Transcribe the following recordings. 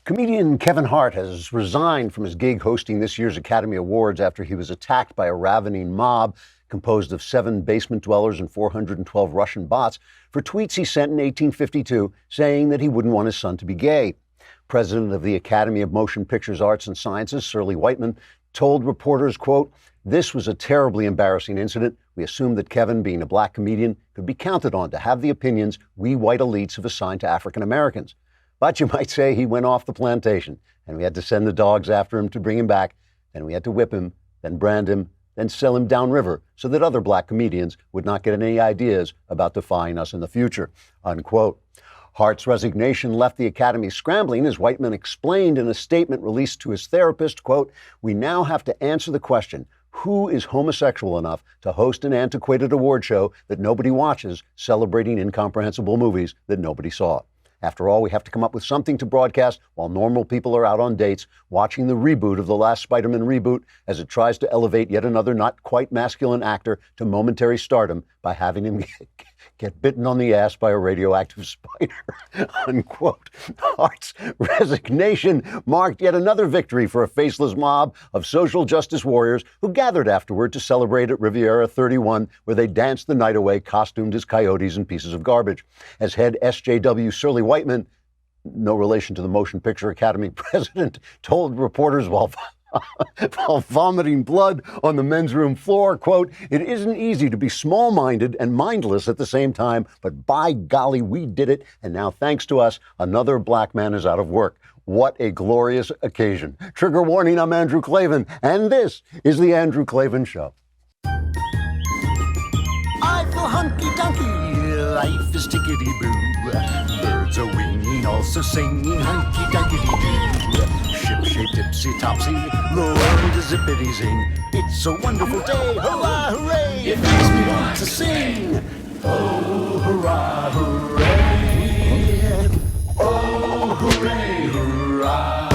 Comedian Kevin Hart has resigned from his gig hosting this year's Academy Awards after he was attacked by a ravening mob composed of 7 basement dwellers and 412 Russian bots for tweets he sent in 1852 saying that he wouldn't want his son to be gay. President of the Academy of Motion Pictures Arts and Sciences, Shirley Whiteman, told reporters, quote, "This was a terribly embarrassing incident. We assumed that Kevin, being a black comedian, could be counted on to have the opinions we white elites have assigned to African Americans. But you might say he went off the plantation, and we had to send the dogs after him to bring him back. Then we had to whip him, then brand him, then sell him downriver so that other black comedians would not get any ideas about defying us in the future," unquote. Hart's resignation left the Academy scrambling as Whiteman explained in a statement released to his therapist, quote, "We now have to answer the question, who is homosexual enough to host an antiquated award show that nobody watches, celebrating incomprehensible movies that nobody saw? After all, we have to come up with something to broadcast while normal people are out on dates, watching the reboot of the last Spider-Man reboot as it tries to elevate yet another not quite masculine actor to momentary stardom by having him get bitten on the ass by a radioactive spider," unquote. Hart's resignation marked yet another victory for a faceless mob of social justice warriors who gathered afterward to celebrate at Riviera 31, where they danced the night away costumed as coyotes and pieces of garbage. As head SJW Shirley Whiteman, no relation to the Motion Picture Academy president, told reporters while vomiting blood on the men's room floor, quote, "It isn't easy to be small-minded and mindless at the same time, but by golly, we did it, and now thanks to us, another black man is out of work. What a glorious occasion." Trigger warning, I'm Andrew Klavan, and this is The Andrew Klavan Show. I feel hunky-dunky, life is tickety-boo. Birds are winging, also singing hunky-dunky-doo. Ship-shaped, ipsy-topsy, the world is zippity-zing. It's a wonderful day, hurrah, hooray! It makes me want to sing. Oh, hurrah, hooray! Oh, hooray, hurrah!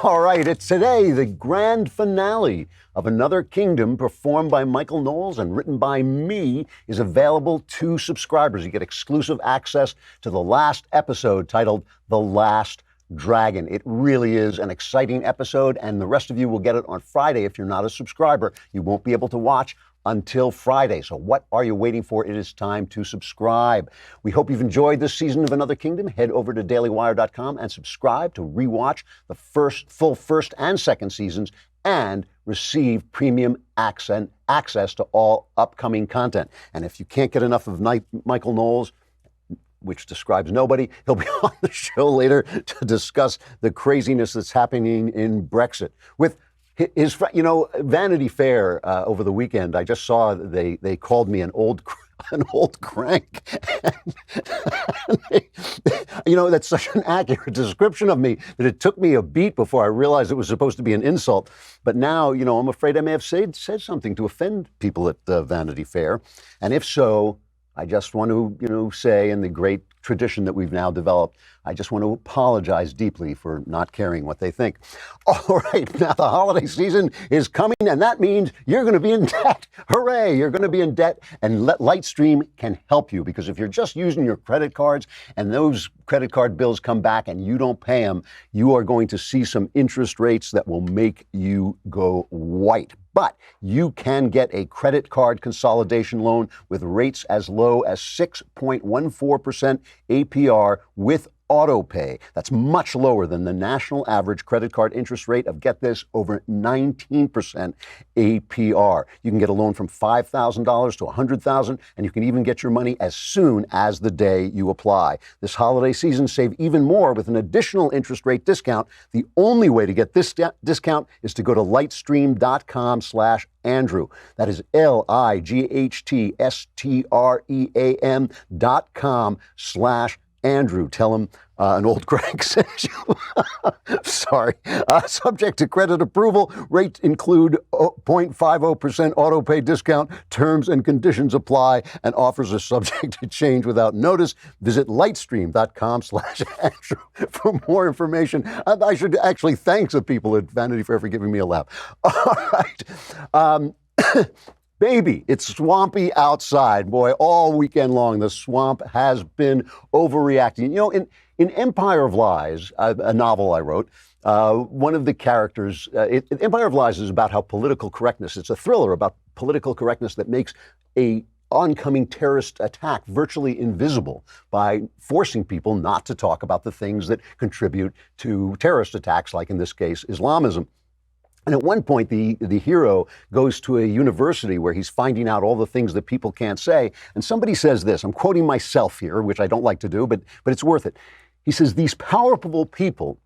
All right, it's today the grand finale of Another Kingdom, performed by Michael Knowles and written by me, is available to subscribers. You get exclusive access to the last episode titled The Last Dragon. It really is an exciting episode, and the rest of you will get it on Friday. If you're not a subscriber, you won't be able to watch until Friday. So what are you waiting for? It is time to subscribe. We hope you've enjoyed this season of Another Kingdom. Head over to dailywire.com and subscribe to rewatch the full first and second seasons and receive premium access to all upcoming content. And if you can't get enough of Michael Knowles, which describes nobody, he'll be on the show later to discuss the craziness that's happening in Brexit. With his, Vanity Fair over the weekend, I just saw they called me an old crank. That's such an accurate description of me that it took me a beat before I realized it was supposed to be an insult. But now, I'm afraid I may have said something to offend people at Vanity Fair. And if so, I just want to, say, in the great tradition that we've now developed, I just want to apologize deeply for not caring what they think. All right, now the holiday season is coming, and that means you're going to be in debt. Hooray, you're going to be in debt, and Lightstream can help you, because if you're just using your credit cards and those credit card bills come back and you don't pay them, you are going to see some interest rates that will make you go white. But you can get a credit card consolidation loan with rates as low as 6.14% APR with autopay. That's much lower than the national average credit card interest rate of, get this, over 19% APR. You can get a loan from $5,000 to $100,000, and you can even get your money as soon as the day you apply. This holiday season, save even more with an additional interest rate discount. The only way to get this discount is to go to lightstream.com/Andrew. That is lightstream.com/Andrew. Tell him an old crank sent you. Sorry. Subject to credit approval. Rates include 0.50% autopay discount. Terms and conditions apply, and offers are subject to change without notice. Visit lightstream.com/Andrew for more information. I should actually thank the people at Vanity Fair for giving me a laugh. All right. Baby, it's swampy outside. Boy, all weekend long, the swamp has been overreacting. You know, in Empire of Lies, a novel I wrote, one of the characters, Empire of Lies is about how political correctness, it's a thriller about political correctness that makes a oncoming terrorist attack virtually invisible by forcing people not to talk about the things that contribute to terrorist attacks, like in this case, Islamism. And at one point, the hero goes to a university where he's finding out all the things that people can't say. And somebody says this, I'm quoting myself here, which I don't like to do, but it's worth it. He says, these powerful people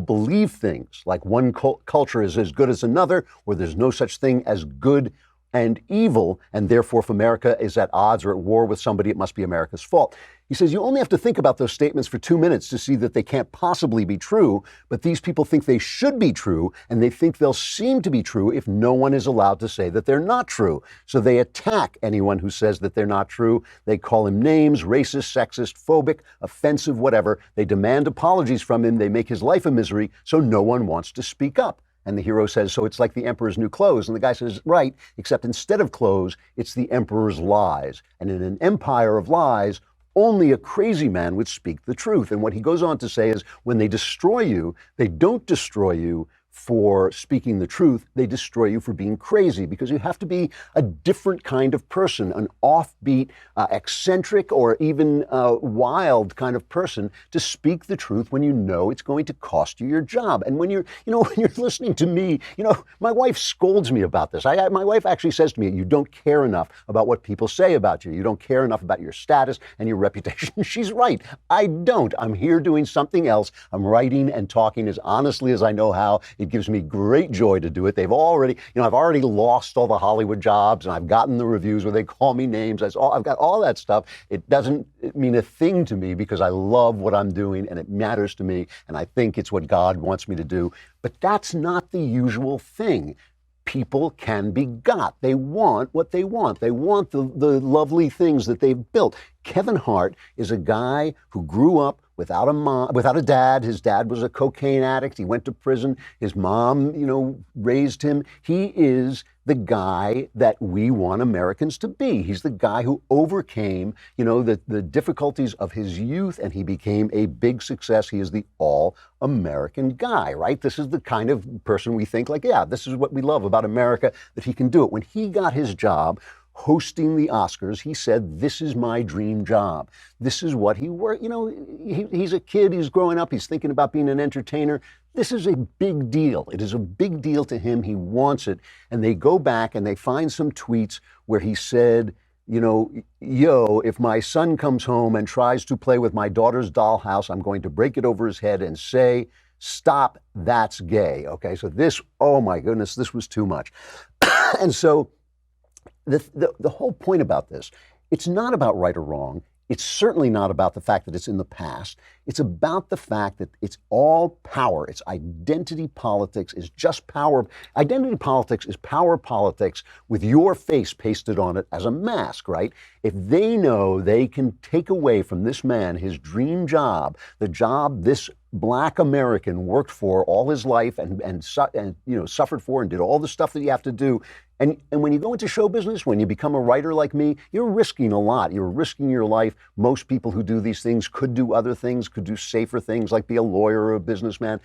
believe things like one culture is as good as another, or there's no such thing as good and evil, and therefore if America is at odds or at war with somebody, it must be America's fault. He says you only have to think about those statements for 2 minutes to see that they can't possibly be true, but these people think they should be true, and they think they'll seem to be true if no one is allowed to say that they're not true. So they attack anyone who says that they're not true. They call him names, racist, sexist, phobic, offensive, whatever. They demand apologies from him. They make his life a misery, so no one wants to speak up. And the hero says, so it's like the emperor's new clothes. And the guy says, right, except instead of clothes, it's the emperor's lies. And in an empire of lies, only a crazy man would speak the truth. And what he goes on to say is, when they destroy you, they don't destroy you for speaking the truth, they destroy you for being crazy, because you have to be a different kind of person, an offbeat, eccentric, or even wild kind of person to speak the truth when you know it's going to cost you your job. And when you're listening to me, my wife scolds me about this. My wife actually says to me, you don't care enough about what people say about you. You don't care enough about your status and your reputation. She's right. I don't. I'm here doing something else. I'm writing and talking as honestly as I know how. It gives me great joy to do it. I've already lost all the Hollywood jobs, and I've gotten the reviews where they call me names. I've got all that stuff. It doesn't mean a thing to me because I love what I'm doing and it matters to me, and I think it's what God wants me to do. But that's not the usual thing. People can be got. They want what they want. They want the lovely things that they've built. Kevin Hart is a guy who grew up without a dad. His dad was a cocaine addict. He went to prison. His mom, raised him. He is the guy that we want Americans to be. He's the guy who overcame, the difficulties of his youth, and he became a big success. He is the all-American guy, right? This is the kind of person we think like, yeah, this is what we love about America, that he can do it. When he got his job hosting the Oscars, he said, this is my dream job. This is what he worked. He's a kid, he's growing up, he's thinking about being an entertainer. This is a big deal. It is a big deal to him. He wants it. And they go back and they find some tweets where he said, if my son comes home and tries to play with my daughter's dollhouse, I'm going to break it over his head and say, stop, that's gay. Okay, so this, oh my goodness, this was too much. And so the whole point about this, it's not about right or wrong. It's certainly not about the fact that it's in the past. It's about the fact that it's all power. It's identity politics is just power. Identity politics is power politics with your face pasted on it as a mask, right? If they know they can take away from this man his dream job, the job this Black American worked for all his life and suffered for and did all the stuff that you have to do. And when you go into show business, when you become a writer like me, you're risking a lot. You're risking your life. Most people who do these things could do other things, could do safer things like be a lawyer or a businessman.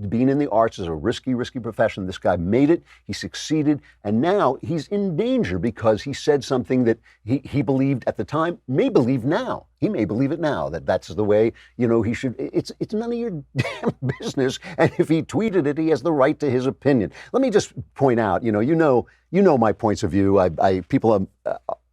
Being in the arts is a risky profession. This guy made it. He succeeded. And now he's in danger because he said something that he believed at the time, may believe now. He may believe it now, that's the way, he should. It's none of your damn business. And if he tweeted it, he has the right to his opinion. Let me just point out, you know my points of view. People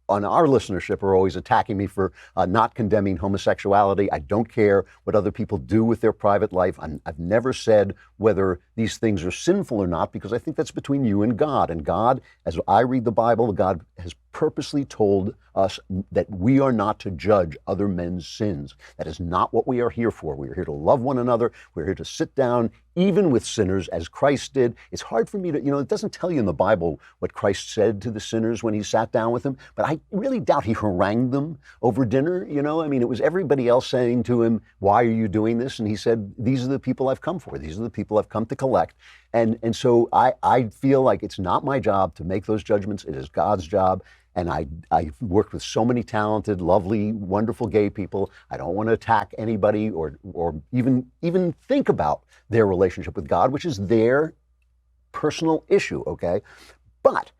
on our listenership are always attacking me for not condemning homosexuality. I don't care what other people do with their private life. I've never said whether these things are sinful or not, because I think that's between you and God. And God, as I read the Bible, God has purposely told us that we are not to judge other men's sins. That is not what we are here for. We are here to love one another. We're here to sit down, even with sinners, as Christ did. It's hard for me to, it doesn't tell you in the Bible what Christ said to the sinners when he sat down with them, but I really doubt he harangued them over dinner. It was everybody else saying to him, why are you doing this? And he said, these are the people I've come for. These are the people I've come to collect. And so I feel like it's not my job to make those judgments. It is God's job. And I've worked with so many talented, lovely, wonderful gay people. I don't want to attack anybody or even think about their relationship with God, which is their personal issue, okay? But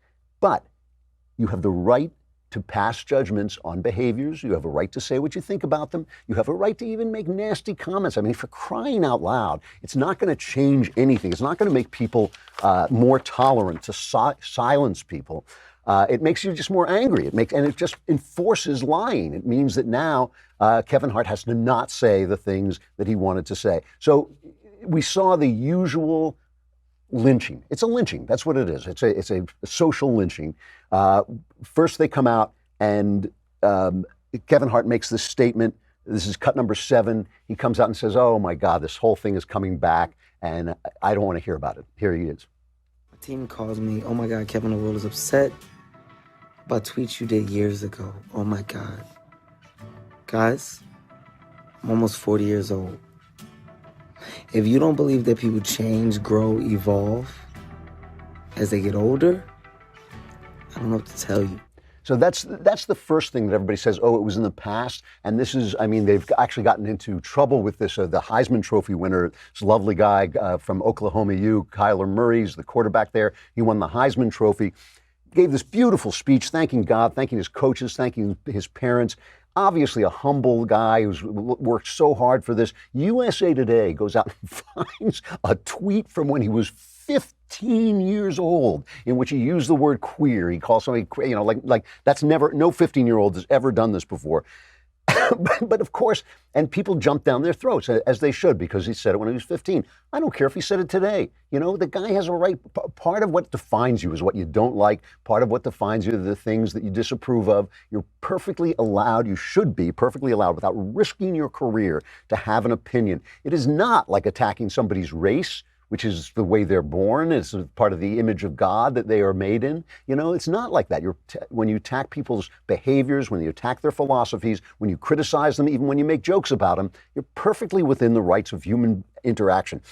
you have the right to pass judgments on behaviors. You have a right to say what you think about them. You have a right to even make nasty comments. I mean, for crying out loud, it's not going to change anything. It's not going to make people more tolerant to silence people. It makes you just more angry. And it just enforces lying. It means that now Kevin Hart has to not say the things that he wanted to say. So we saw the usual lynching. It's a lynching. That's what it is. It's a social lynching. First they come out and Kevin Hart makes this statement. This is cut number 7. He comes out and says, "Oh my God, this whole thing is coming back and I don't want to hear about it." Here he is. My team calls me, "Oh my God, Kevin, the world is upset about tweets you did years ago. Oh my God." Guys, I'm almost 40 years old. If you don't believe that people change, grow, evolve as they get older, I don't know what to tell you. So that's the first thing that everybody says, oh, it was in the past. And this is, I mean, they've actually gotten into trouble with this. The Heisman Trophy winner, this lovely guy from Oklahoma U, Kyler Murray's the quarterback there. He won the Heisman Trophy, gave this beautiful speech thanking God, thanking his coaches, thanking his parents. Obviously a humble guy who's worked so hard for this. USA Today goes out and finds a tweet from when he was 15 years old in which he used the word queer. He calls somebody, you know, like that's never, no 15-year-old has ever done this before. But of course, and people jump down their throats, as they should, because he said it when he was 15. I don't care if he said it today. You know, the guy has a right. Part of what defines you is what you don't like. Part of what defines you are the things that you disapprove of. You're perfectly allowed, you should be perfectly allowed, without risking your career, to have an opinion. It is not like attacking somebody's race, which is the way they're born. It's part of the image of God that they are made in. You know, it's not like that. When you attack people's behaviors, when you attack their philosophies, when you criticize them, even when you make jokes about them, you're perfectly within the rights of human interaction.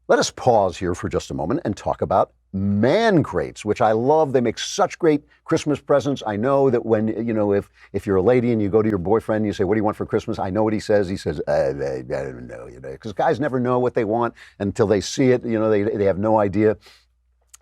Let us pause here for just a moment and talk about man crates, which I love. They make such great Christmas presents. I know that when, you know, if you're a lady and you go to your boyfriend and you say, "What do you want for Christmas?" I know what he says. He says, I don't know, you know, because guys never know what they want until they see it. You know, they have no idea.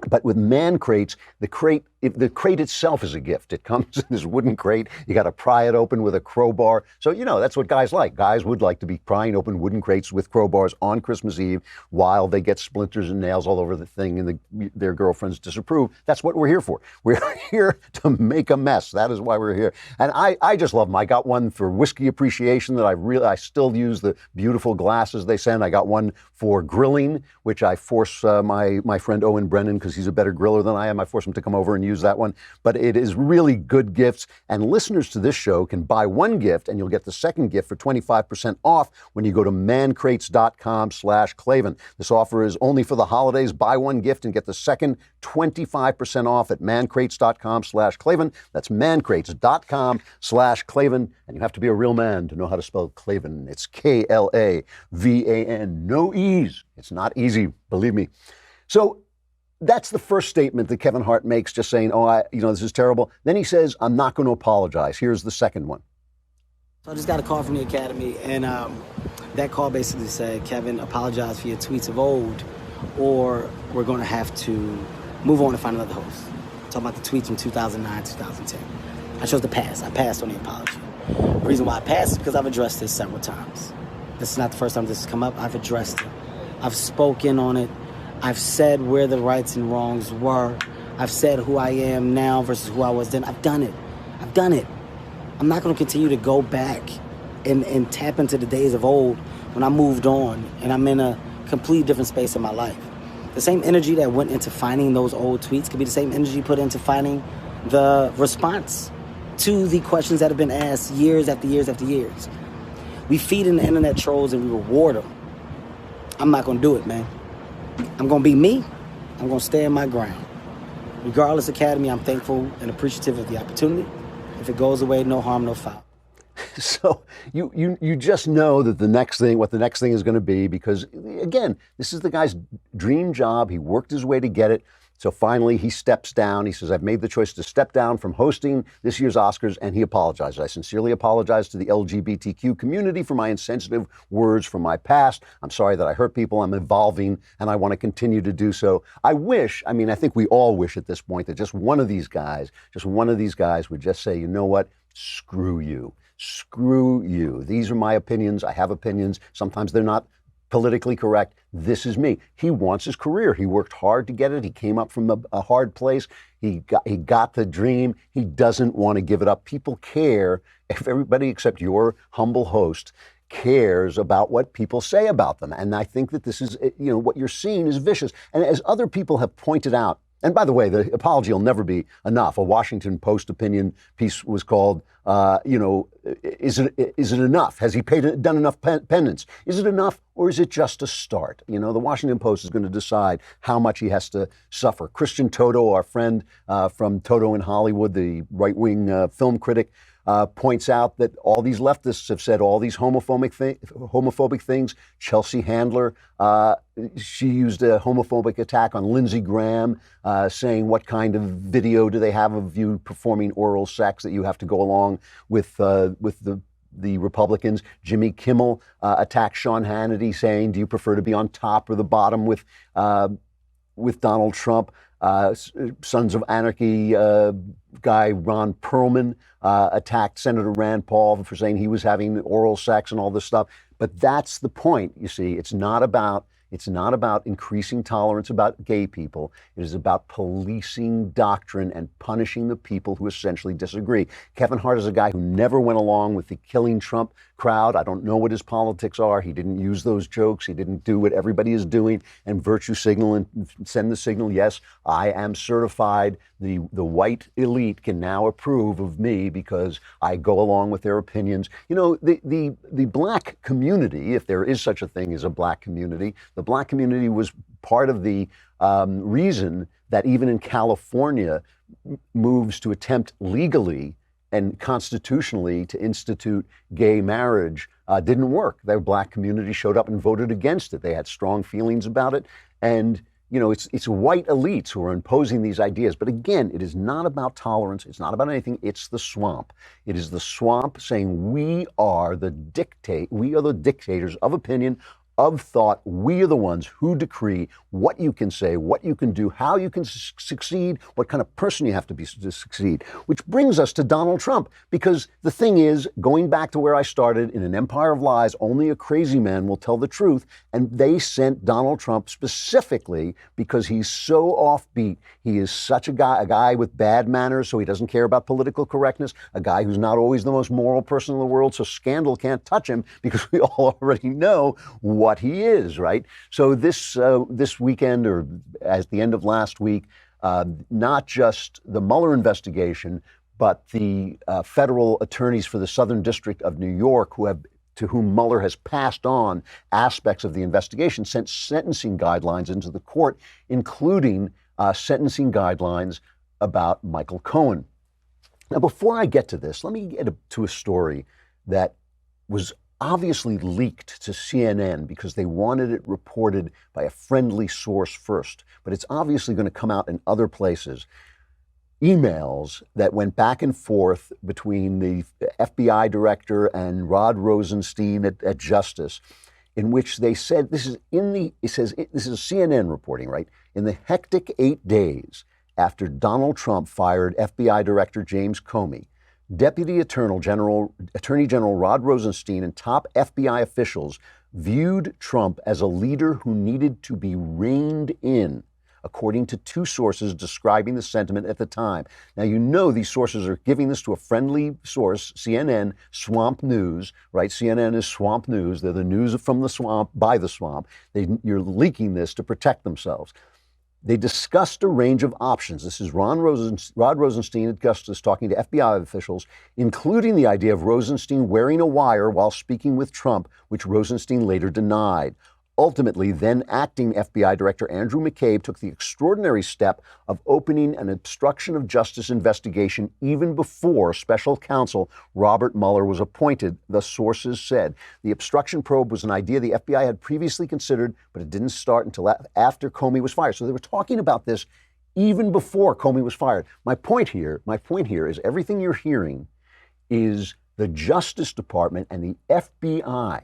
But with man crates, the crate itself is a gift. It comes in this wooden crate. You got to pry it open with a crowbar. So, you know, that's what guys like. Guys would like to be prying open wooden crates with crowbars on Christmas Eve while they get splinters and nails all over the thing and their girlfriends disapprove. That's what we're here for. We're here to make a mess. That is why we're here. And I just love them. I got one for whiskey appreciation that I still use the beautiful glasses they send. I got one for grilling, which I force my friend Owen Brennan, because he's a better griller than I am. I force him to come over and use that one. But it is really good gifts. And listeners to this show can buy one gift and you'll get the second gift for 25% off when you go to mancrates.com/Klavan. This offer is only for the holidays. Buy one gift and get the second 25% off at mancrates.com/Klavan. That's mancrates.com/Klavan. And you have to be a real man to know how to spell Klavan. It's Klavan. No E's. It's not easy, believe me. So that's the first statement that Kevin Hart makes, just saying, "Oh, this is terrible." Then he says, "I'm not going to apologize." Here's the second one. So I just got a call from the Academy, and that call basically said, "Kevin, apologize for your tweets of old, or we're going to have to move on and find another host." Talking about the tweets from 2009, 2010. I chose to pass. I passed on the apology. The reason why I passed is because I've addressed this several times. This is not the first time this has come up. I've addressed it. I've spoken on it. I've said where the rights and wrongs were. I've said who I am now versus who I was then. I've done it. I'm not going to continue to go back and tap into the days of old when I moved on and I'm in a completely different space in my life. The same energy that went into finding those old tweets could be the same energy put into finding the response to the questions that have been asked years after years after years. We feed in the internet trolls and we reward them. I'm not going to do it, man. I'm going to be me. I'm going to stand my ground. Regardless, Academy, I'm thankful and appreciative of the opportunity. If it goes away, no harm, no foul. So you just know that the next thing, what the next thing is going to be, because again, this is the guy's dream job. He worked his way to get it. So finally, he steps down. He says, I've made the choice to step down from hosting this year's Oscars, and he apologized. I sincerely apologize to the LGBTQ community for my insensitive words from my past. I'm sorry that I hurt people. I'm evolving, and I want to continue to do so. I think we all wish at this point that just one of these guys would just say, you know what, screw you. Screw you. These are my opinions. I have opinions. Sometimes they're not politically correct. This is me. He wants his career. He worked hard to get it. He came up from a hard place. He got the dream. He doesn't want to give it up. People care if everybody except your humble host cares about what people say about them. And I think that this is, what you're seeing is vicious. And as other people have pointed out, and by the way, the apology will never be enough. A Washington Post opinion piece was called, is it enough? Has he done enough penance? Is it enough, or is it just a start? The Washington Post is going to decide how much he has to suffer. Christian Toto, our friend from Toto in Hollywood, the right-wing film critic, points out that all these leftists have said all these homophobic things. Chelsea Handler, she used a homophobic attack on Lindsey Graham, saying what kind of video do they have of you performing oral sex that you have to go along with the Republicans. Jimmy Kimmel attacked Sean Hannity, saying, do you prefer to be on top or the bottom with Donald Trump? Sons of Anarchy guy Ron Perlman attacked Senator Rand Paul for saying he was having oral sex and all this stuff. But that's the point, you see. It's not about increasing tolerance about gay people. It is about policing doctrine and punishing the people who essentially disagree. Kevin Hart is a guy who never went along with the killing Trump crowd. I don't know what his politics are. He didn't use those jokes. He didn't do what everybody is doing and virtue signal and send the signal, yes, I am certified. The white elite can now approve of me because I go along with their opinions. The black community, if there is such a thing as a black community, the black community was part of the reason that even in California, moves to attempt legally and constitutionally to institute gay marriage didn't work. Their black community showed up and voted against it. They had strong feelings about it. And, it's white elites who are imposing these ideas. But again, it is not about tolerance. It's not about anything. It's the swamp. It is the swamp saying we are the dictators of opinion, of thought. We are the ones who decree what you can say, what you can do, how you can succeed, what kind of person you have to be to succeed. Which brings us to Donald Trump, because the thing is, going back to where I started, in an empire of lies, only a crazy man will tell the truth. And they sent Donald Trump specifically because he's so offbeat. He is such a guy with bad manners, so he doesn't care about political correctness, a guy who's not always the most moral person in the world, so scandal can't touch him because we all already know what he is, right? So this weekend, or at the end of last week, not just the Mueller investigation, but the federal attorneys for the Southern District of New York, to whom Mueller has passed on aspects of the investigation, sent sentencing guidelines into the court, including sentencing guidelines about Michael Cohen. Now, before I get to this, let me get to a story that was obviously leaked to CNN because they wanted it reported by a friendly source first, but it's obviously going to come out in other places. Emails that went back and forth between the FBI director and Rod Rosenstein at Justice, in which they said, this is CNN reporting, right? In the hectic 8 days after Donald Trump fired FBI Director James Comey, Deputy Attorney General Rod Rosenstein and top FBI officials viewed Trump as a leader who needed to be reined in, according to two sources describing the sentiment at the time. Now, these sources are giving this to a friendly source, CNN, Swamp News, right? CNN is Swamp News. They're the news from the swamp, by the swamp. You're leaking this to protect themselves. They discussed a range of options. This is Rod Rosenstein at Justice talking to FBI officials, including the idea of Rosenstein wearing a wire while speaking with Trump, which Rosenstein later denied. Ultimately, then acting FBI Director Andrew McCabe took the extraordinary step of opening an obstruction of justice investigation even before special counsel Robert Mueller was appointed, the sources said. The obstruction probe was an idea the FBI had previously considered, but it didn't start until after Comey was fired. So they were talking about this even before Comey was fired. My point here is everything you're hearing is the Justice Department and the FBI,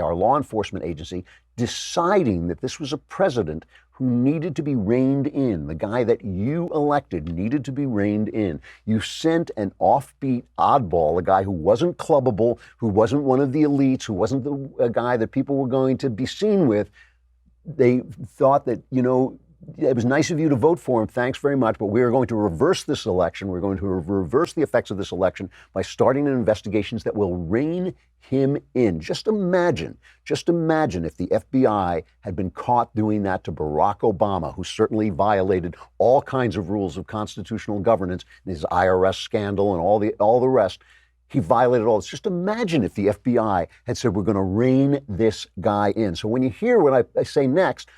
our law enforcement agency, deciding that this was a president who needed to be reined in. The guy that you elected needed to be reined in. You sent an offbeat oddball, a guy who wasn't clubbable, who wasn't one of the elites, who wasn't a guy that people were going to be seen with. They thought that, it was nice of you to vote for him. Thanks very much. But we are going to reverse this election. We're going to reverse the effects of this election by starting investigations that will rein him in. Just imagine if the FBI had been caught doing that to Barack Obama, who certainly violated all kinds of rules of constitutional governance in his IRS scandal and all the rest. He violated all this. Just imagine if the FBI had said, we're going to rein this guy in. So when you hear what I say next,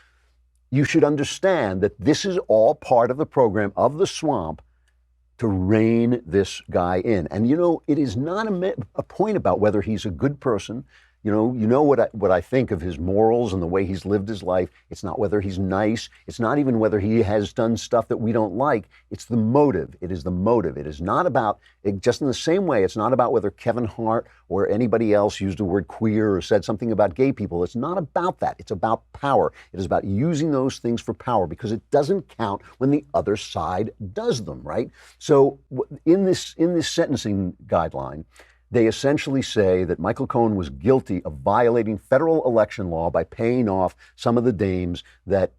you should understand that this is all part of the program of the swamp to rein this guy in. And it is not a point about whether he's a good person. You know what I think of his morals and the way he's lived his life. It's not whether he's nice. It's not even whether he has done stuff that we don't like. It's the motive. It is the motive. It is not about, just in the same way, it's not about whether Kevin Hart or anybody else used the word queer or said something about gay people. It's not about that. It's about power. It is about using those things for power because it doesn't count when the other side does them, right? So in this sentencing guideline, they essentially say that Michael Cohen was guilty of violating federal election law by paying off some of the dames that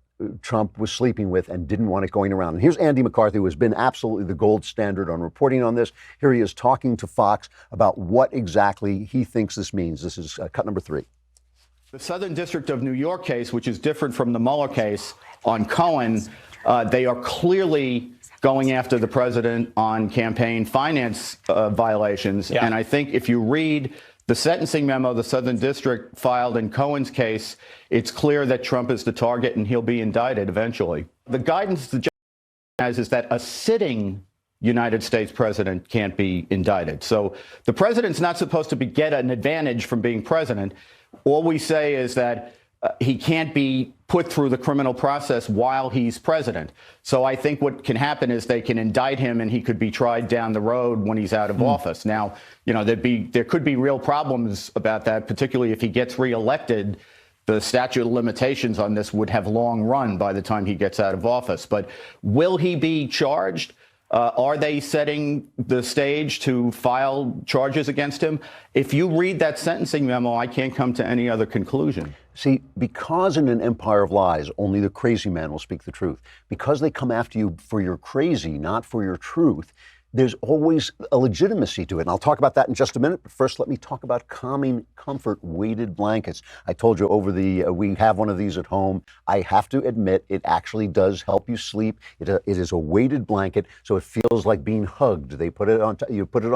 Trump was sleeping with and didn't want it going around. And here's Andy McCarthy, who has been absolutely the gold standard on reporting on this. Here he is talking to Fox about what exactly he thinks this means. This is cut number 3. The Southern District of New York case, which is different from the Mueller case on Cohen, they are clearly going after the president on campaign finance violations. Yeah. And I think if you read the sentencing memo the Southern District filed in Cohen's case, it's clear that Trump is the target and he'll be indicted eventually. The guidance the judge has is that a sitting United States president can't be indicted. So the president's not supposed to get an advantage from being president. All we say is that he can't be put through the criminal process while he's president. So I think what can happen is they can indict him and he could be tried down the road when he's out of office. Now, there could be real problems about that, particularly if he gets reelected. The statute of limitations on this would have long run by the time he gets out of office. But will he be charged? Are they setting the stage to file charges against him? If you read that sentencing memo, I can't come to any other conclusion. See, because in an empire of lies, only the crazy man will speak the truth. Because they come after you for your crazy, not for your truth, there's always a legitimacy to it. And I'll talk about that in just a minute. But first, let me talk about calming comfort weighted blankets. I told you we have one of these at home. I have to admit, it actually does help you sleep. It is a weighted blanket, so it feels like being hugged. You put it on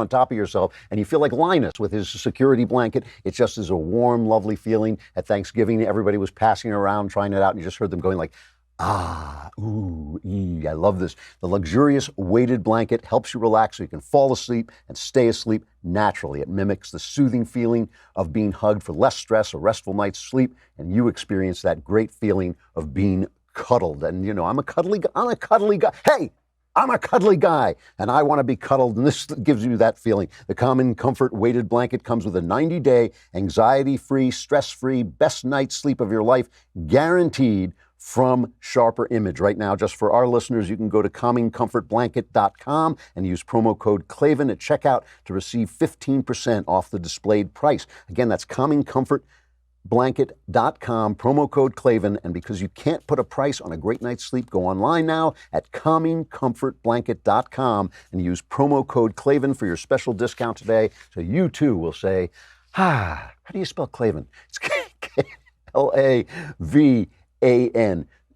top of yourself, and you feel like Linus with his security blanket. It just is a warm, lovely feeling. At Thanksgiving, everybody was passing around, trying it out, and you just heard them going like, ah, ooh, ee, I love this. The luxurious weighted blanket helps you relax so you can fall asleep and stay asleep naturally. It mimics the soothing feeling of being hugged for less stress, a restful night's sleep, and you experience that great feeling of being cuddled. And I'm a cuddly guy. Hey, I'm a cuddly guy, and I want to be cuddled, and this gives you that feeling. The Common Comfort weighted blanket comes with a 90-day, anxiety-free, stress-free, best night's sleep of your life, guaranteed from Sharper Image. Right now, just for our listeners, you can go to calmingcomfortblanket.com and use promo code Klavan at checkout to receive 15% off the displayed price. Again, that's calmingcomfortblanket.com, promo code Klavan. And because you can't put a price on a great night's sleep, go online now at calmingcomfortblanket.com and use promo code Klavan for your special discount today. So you too will say, how do you spell Klavan? It's Klavan.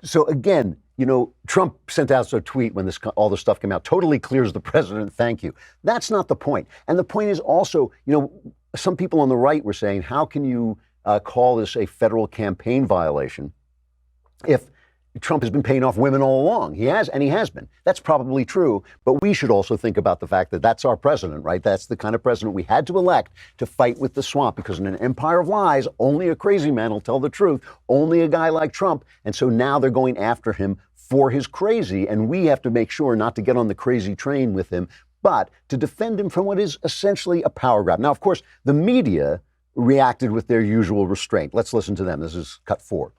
So again, Trump sent out a tweet when all this stuff came out, totally clears the president, thank you. That's not the point. And the point is also, some people on the right were saying, how can you call this a federal campaign violation if Trump has been paying off women all along. He has, and he has been. That's probably true, but we should also think about the fact that that's our president, right? That's the kind of president we had to elect to fight with the swamp, because in an empire of lies, only a crazy man will tell the truth, only a guy like Trump. And so now they're going after him for his crazy, and we have to make sure not to get on the crazy train with him, but to defend him from what is essentially a power grab. Now, of course, the media reacted with their usual restraint. Let's listen to them. This is cut 4.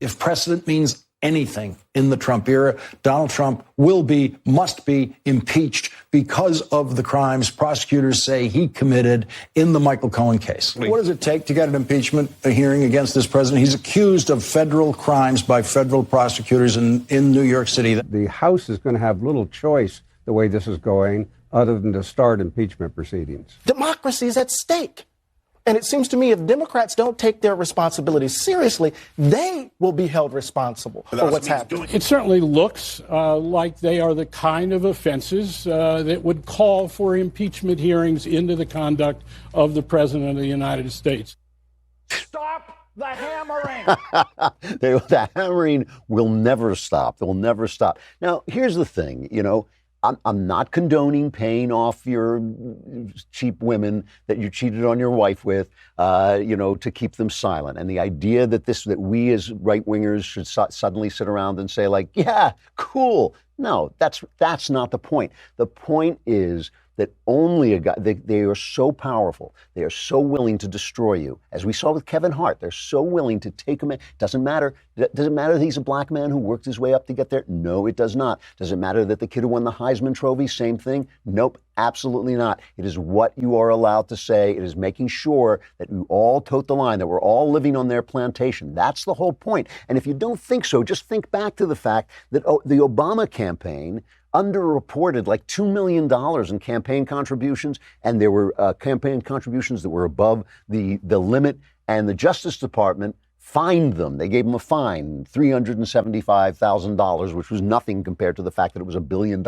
If precedent means anything in the Trump era, Donald Trump must be impeached because of the crimes prosecutors say he committed in the Michael Cohen case. What does it take to get an impeachment hearing against this president? He's accused of federal crimes by federal prosecutors in New York City. The House is going to have little choice the way this is going other than to start impeachment proceedings. Democracy is at stake. And it seems to me if Democrats don't take their responsibility seriously, they will be held responsible for what's happening. It certainly looks like they are the kind of offenses that would call for impeachment hearings into the conduct of the President of the United States. Stop the hammering! The hammering will never stop. They will never stop. Now, here's the thing, I'm not condoning paying off your cheap women that you cheated on your wife with, to keep them silent. And the idea that we as right-wingers should suddenly sit around and say, like, yeah, cool. No, that's not the point. The point is that only a guy, they are so powerful, they are so willing to destroy you. As we saw with Kevin Hart, they're so willing to take him in. Does it matter that he's a black man who worked his way up to get there? No, it does not. Does it matter that the kid who won the Heisman Trophy, same thing? Nope, absolutely not. It is what you are allowed to say. It is making sure that you all tote the line, that we're all living on their plantation. That's the whole point. And if you don't think so, just think back to the fact that the Obama campaign underreported like $2 million in campaign contributions, and there were campaign contributions that were above the limit, and the Justice Department fined them. They gave them a fine, $375,000, which was nothing compared to the fact that it was $1 billion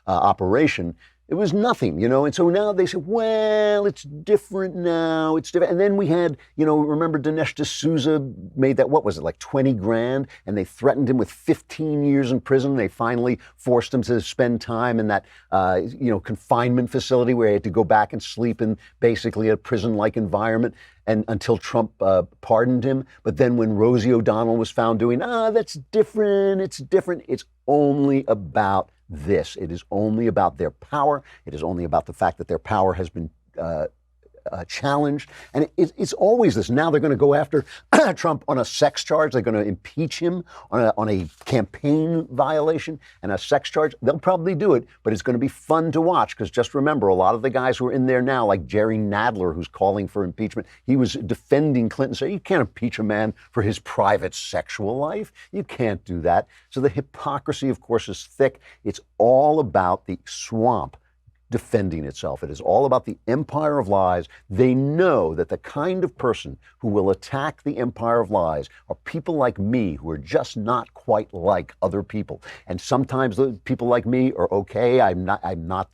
operation. It was nothing, and so now they said, well, it's different now, it's different. And then we had, remember Dinesh D'Souza made that, what was it, like 20 grand? And they threatened him with 15 years in prison. They finally forced him to spend time in that, confinement facility where he had to go back and sleep in basically a prison-like environment, and until Trump pardoned him. But then when Rosie O'Donnell was found doing, that's different, it's different. It's only about this. It is only about their power. It is only about the fact that their power has been challenged. And it's always this. Now they're going to go after Trump on a sex charge. They're going to impeach him on a campaign violation and a sex charge. They'll probably do it, but it's going to be fun to watch, because just remember, a lot of the guys who are in there now, like Jerry Nadler, who's calling for impeachment, he was defending Clinton, saying you can't impeach a man for his private sexual life. You can't do that. So the hypocrisy, of course, is thick. It's all about the swamp defending itself. It is all about the empire of lies. They know that the kind of person who will attack the empire of lies are people like me, who are just not quite like other people. And sometimes the people like me are okay. I'm not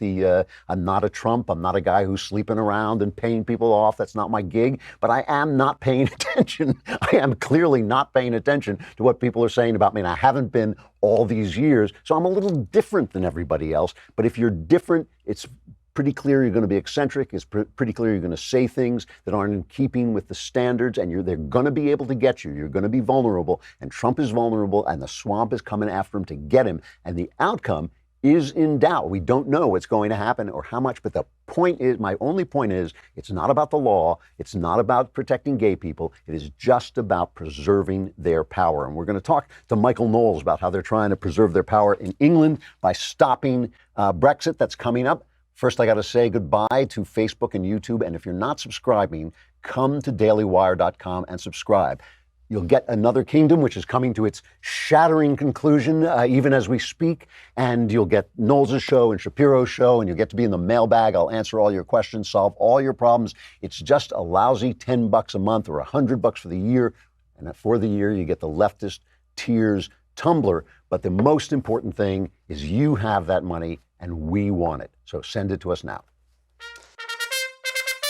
a Trump. I'm not a guy who's sleeping around and paying people off. That's not my gig. But I am not paying attention. I am clearly not paying attention to what people are saying about me. And I haven't been all these years. So I'm a little different than everybody else. But if you're different, it's pretty clear you're going to be eccentric. It's pretty clear you're going to say things that aren't in keeping with the standards, and they're going to be able to get you. You're going to be vulnerable, and Trump is vulnerable, and the swamp is coming after him to get him. And the outcome is in doubt. We don't know what's going to happen or how much, but the point is, my only point is, it's not about the law. It's not about protecting gay people. It is just about preserving their power. And we're going to talk to Michael Knowles about how they're trying to preserve their power in England by stopping Brexit. That's coming up. First, I got to say goodbye to Facebook and YouTube. And if you're not subscribing, come to dailywire.com and subscribe. You'll get Another Kingdom, which is coming to its shattering conclusion even as we speak. And you'll get Knowles' show and Shapiro's show, and you'll get to be in the mailbag. I'll answer all your questions, solve all your problems. It's just a lousy $10 a month or $100 for the year. And for the year, you get the Leftist Tears tumbler. But the most important thing is you have that money, and we want it. So send it to us now.